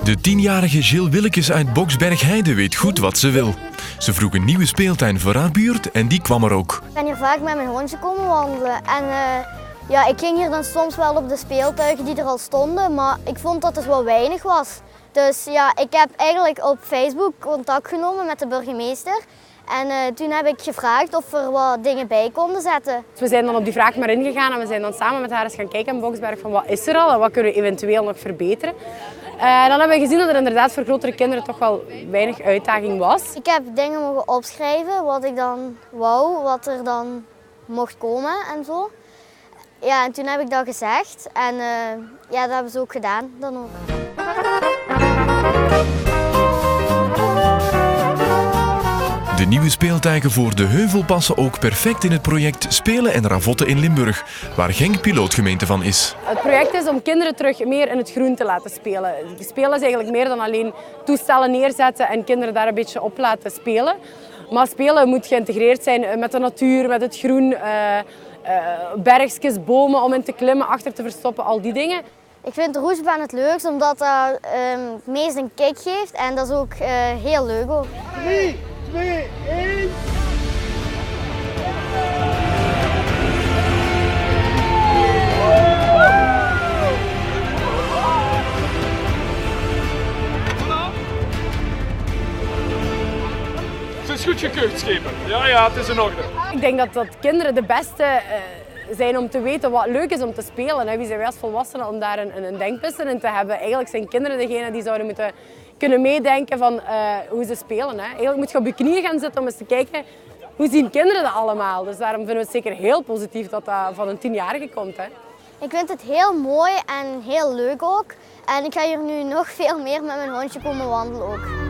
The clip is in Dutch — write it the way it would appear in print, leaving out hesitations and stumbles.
De 10-jarige Jill Willekes uit Boksbergheide weet goed wat ze wil. Ze vroeg een nieuwe speeltuin voor haar buurt en die kwam er ook. Ik ben hier vaak met mijn hondje komen wandelen. En ja, ik ging hier dan soms wel op de speeltuigen die er al stonden, maar ik vond dat het wel weinig was. Dus ja, ik heb eigenlijk op Facebook contact genomen met de burgemeester. En toen heb ik gevraagd of er wat dingen bij konden zetten. We zijn dan op die vraag maar ingegaan en we zijn dan samen met haar eens gaan kijken in Boksberg van wat is er al en wat kunnen we eventueel nog verbeteren. Dan hebben we gezien dat er inderdaad voor grotere kinderen toch wel weinig uitdaging was. Ik heb dingen mogen opschrijven wat ik dan wou, wat er dan mocht komen en zo. Ja, en toen heb ik dat gezegd en ja, dat hebben ze ook gedaan dan ook. De nieuwe speeltuigen voor de heuvel passen ook perfect in het project Spelen en Ravotten in Limburg, waar Genk pilootgemeente van is. Het project is om kinderen terug meer in het groen te laten spelen. Spelen is eigenlijk meer dan alleen toestellen neerzetten en kinderen daar een beetje op laten spelen. Maar spelen moet geïntegreerd zijn met de natuur, met het groen, bergjes, bomen om in te klimmen, achter te verstoppen, al die dingen. Ik vind de roesbaan het leukst omdat dat het meest een kick geeft en dat is ook heel leuk ook. 3, 2, 1. Het is goed gekeurd, schepen. Ja, het is in orde. Ik denk dat kinderen de beste zijn om te weten wat leuk is om te spelen. Wie zijn wij als volwassenen om daar een denkpiste in te hebben? Eigenlijk zijn kinderen degene die zouden moeten kunnen meedenken van hoe ze spelen. Eigenlijk moet je op je knieën gaan zitten om eens te kijken hoe zien kinderen dat allemaal. Dus daarom vinden we het zeker heel positief dat dat van een 10-jarige komt. Ik vind het heel mooi en heel leuk ook. En ik ga hier nu nog veel meer met mijn hondje komen wandelen ook.